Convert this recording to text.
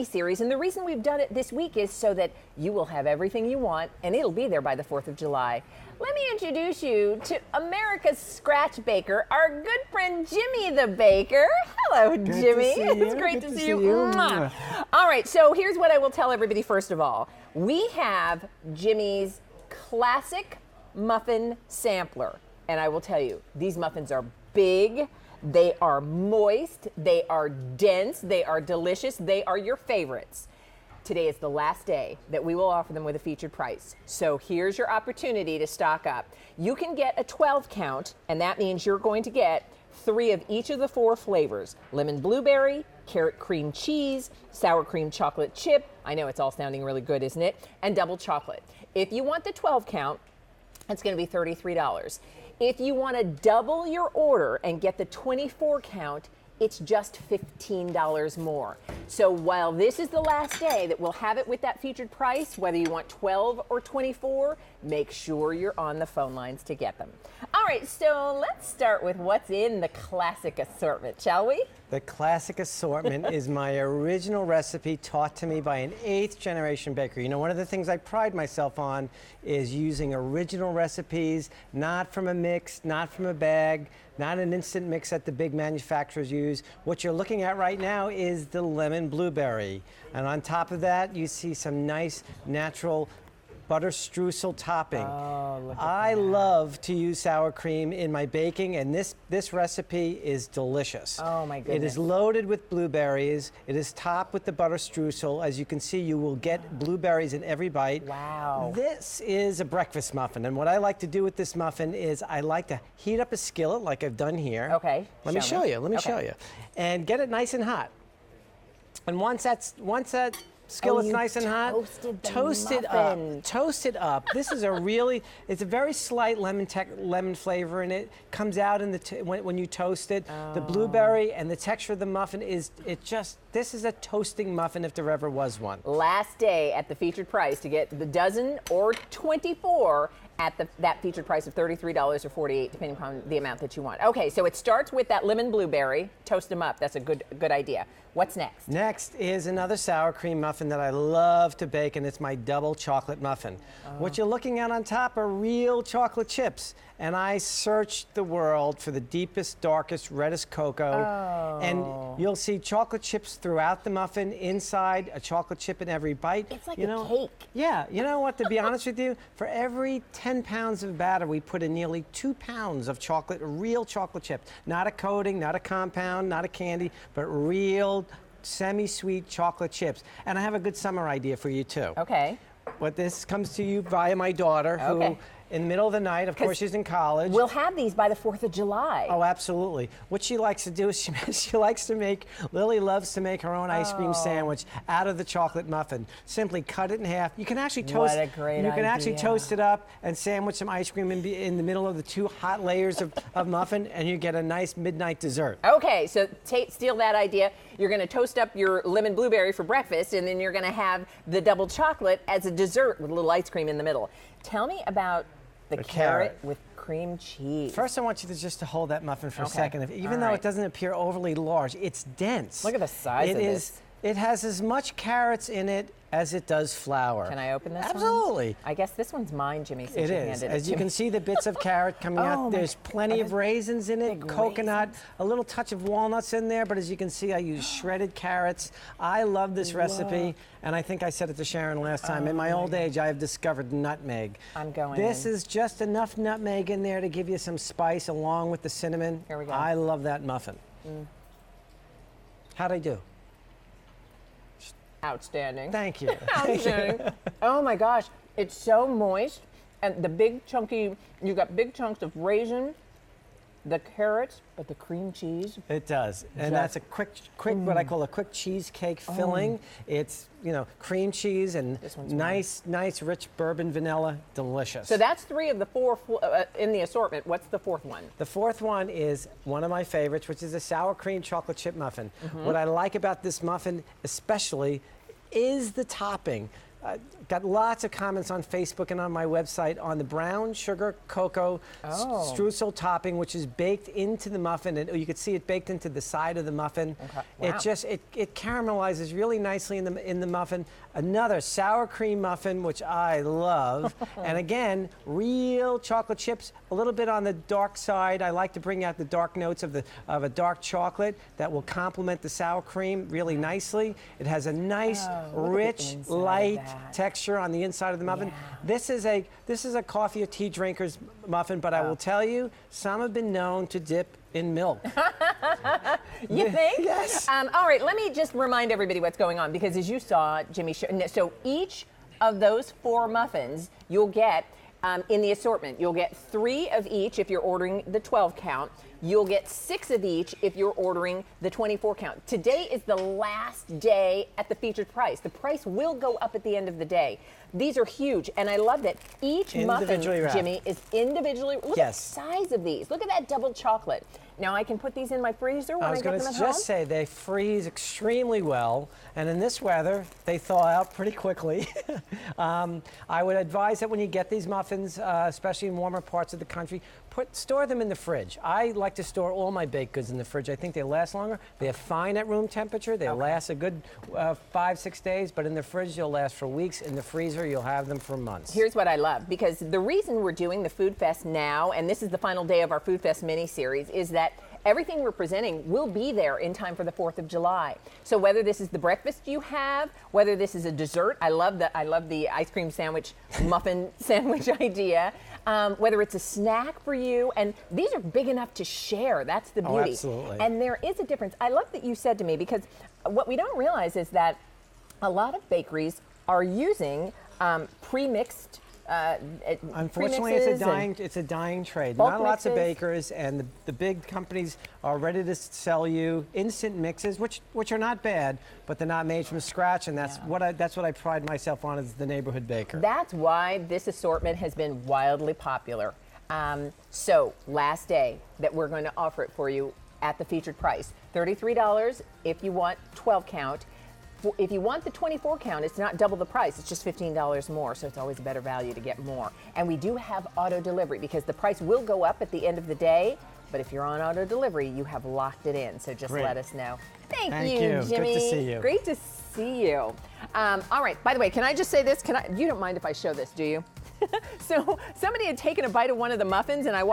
Series, and the reason we've done it this week is so that you will have everything you want, and it'll be there by the 4th of July. Let me introduce you to America's Scratch Baker, our good friend Jimmy the Baker. Hello, Jimmy. It's great to see you. Mwah. All right, so here's what I will tell everybody first of all. We have Jimmy's classic muffin sampler, and I will tell you, these muffins are big. They are moist, they are dense, they are delicious, they are your favorites. Today is the last day that we will offer them with a featured price. So here's your opportunity to stock up. You can get a 12 count, and that means you're going to get 3 of each of the 4 flavors: lemon blueberry, carrot cream cheese, sour cream chocolate chip. I know it's all sounding really good, isn't it? And double chocolate. If you want the 12 count, it's going to be $33. If you want to double your order and get the 24 count, it's just $15 more. So while this is the last day that we'll have it with that featured price, whether you want 12 or 24, make sure you're on the phone lines to get them. All right, so let's start with what's in the classic assortment, shall we? The classic assortment is my original recipe taught to me by an 8th generation baker. You know, one of the things I pride myself on is using original recipes, not from a mix, not from a bag, not an instant mix that the big manufacturers use. What you're looking at right now is the lemon blueberry. And on top of that, you see some nice natural butter streusel topping. Oh, look at I that. love to use sour cream in my baking, and this recipe is delicious. Oh my goodness. It is loaded with blueberries. It is topped with the butter streusel. As you can see, you will get blueberries in every bite. Wow. This is a breakfast muffin, and what I like to do with this muffin is I like to heat up a skillet like I've done here. Okay. Let me show you. Let me show you. And get it nice and hot. And once that skillet's nice and hot, toast it up. Toast it up. This is it's a very slight lemon flavor in it. Comes out in when you toast it. The blueberry and the texture of the muffin this is a toasting muffin if there ever was one. Last day at the featured price to get the dozen or 24 at that featured price of $33 or $48, depending upon the amount that you want. Okay, so it starts with that lemon blueberry. Toast them up. That's a good idea. What's next? Next is another sour cream muffin that I love to bake, and it's my double chocolate muffin. What you're looking at on top are real chocolate chips. And I searched the world for the deepest, darkest, reddest cocoa. And you'll see chocolate chips throughout the muffin, inside a chocolate chip in every bite. It's like a cake. Yeah, you know what, to be honest with you, for every 10 pounds of batter, we put in nearly 2 pounds of chocolate, real chocolate chips. Not a coating, not a compound, not a candy, but real semi-sweet chocolate chips. And I have a good summer idea for you too. Okay. But this comes to you via my daughter, who in the middle of the night, of course she's in college. We'll have these by the 4th of July. Oh, absolutely. What she likes to do is Lily loves to make her own ice cream sandwich out of the chocolate muffin. Simply cut it in half. You can actually toast What a great You can actually idea. toast it up and sandwich some ice cream in the middle of the 2 hot layers of muffin, and you get a nice midnight dessert. Okay, so steal that idea. You're going to toast up your lemon blueberry for breakfast, and then you're going to have the double chocolate as a dessert with a little ice cream in the middle. Tell me about the carrot with cream cheese. First, I want you to hold that muffin for a second. Even though it doesn't appear overly large, it's dense. Look at the size of this. It has as much carrots in it as it does flour. Can I open this Absolutely. one? I guess this one's mine, Jimmy, since It you is. handed it As to you me. can see, the bits of carrot coming out. There's plenty of raisins in it, coconut, a little touch of walnuts in there, but as you can see, I use shredded carrots. I love this recipe, and I think I said it to Sharon last time. In my old age, I have discovered nutmeg. I'm going This in. is just enough nutmeg in there to give you some spice along with the cinnamon. Here we go. I love that muffin. How'd I do? Outstanding. Thank you. Outstanding. Oh my gosh, it's so moist, and the big chunky, you got big chunks of raisin, the carrots, but the cream cheese. It does, and that's a quick, what I call a quick cheesecake filling. It's, cream cheese and nice, rich bourbon vanilla, delicious. So that's 3 of the 4 in the assortment. What's the 4th one? The 4th one is one of my favorites, which is a sour cream chocolate chip muffin. What I like about this muffin especially is the topping. got lots of comments on Facebook and on my website on the brown sugar cocoa streusel topping, which is baked into the muffin, and you can see it baked into the side of the muffin. Okay. Wow. It caramelizes really nicely in the muffin. Another sour cream muffin, which I love, and again, real chocolate chips, a little bit on the dark side. I like to bring out the dark notes of a dark chocolate that will complement the sour cream really nicely. It has a nice, rich, light texture on the inside of the muffin. Yeah. This is a coffee or tea drinker's muffin, but I will tell you, some have been known to dip in milk. You think? Yes. All right, let me just remind everybody what's going on, because as you saw, Jimmy, so each of those 4 muffins you'll get in the assortment. You'll get 3 of each if you're ordering the 12 count. You'll get 6 of each if you're ordering the 24 count. Today is the last day at the featured price. The price will go up at the end of the day. These are huge, and I love that each muffin, Jimmy, is individually. Look at the size of these. Look at that double chocolate. Now I can put these in my freezer when I get them at home. I was going to just say they freeze extremely well, and in this weather they thaw out pretty quickly. I would advise that when you get these muffins, especially in warmer parts of the country, store them in the fridge. I like to store all my baked goods in the fridge. I think they last longer. They're fine at room temperature. They'll last a good 5-6 days, but in the fridge they'll last for weeks. In the freezer you'll have them for months. Here's what I love, because the reason we're doing the Food Fest now, and this is the final day of our Food Fest mini-series, is that everything we're presenting will be there in time for the 4th of July. So whether this is the breakfast you have, whether this is a dessert, I love the ice cream sandwich, muffin sandwich idea, whether it's a snack for you, and these are big enough to share. That's the beauty. Oh, absolutely. And there is a difference. I love that you said to me, because what we don't realize is that a lot of bakeries are using pre-mixed unfortunately, it's a dying trade. Not lots of bakers, and the big companies are ready to sell you instant mixes, which are not bad, but they're not made from scratch, and that's what I pride myself on as the neighborhood baker. That's why this assortment has been wildly popular. So last day that we're going to offer it for you at the featured price, $33 if you want 12 count. If you want the 24 count, it's not double the price, it's just $15 more, so it's always a better value to get more. And we do have auto delivery, because the price will go up at the end of the day, but if you're on auto delivery, you have locked it in, so just let us know. Thank you, Jimmy. Good to see you. Great to see you. All right, by the way, can I just say this? You don't mind if I show this, do you? So somebody had taken a bite of one of the muffins, and I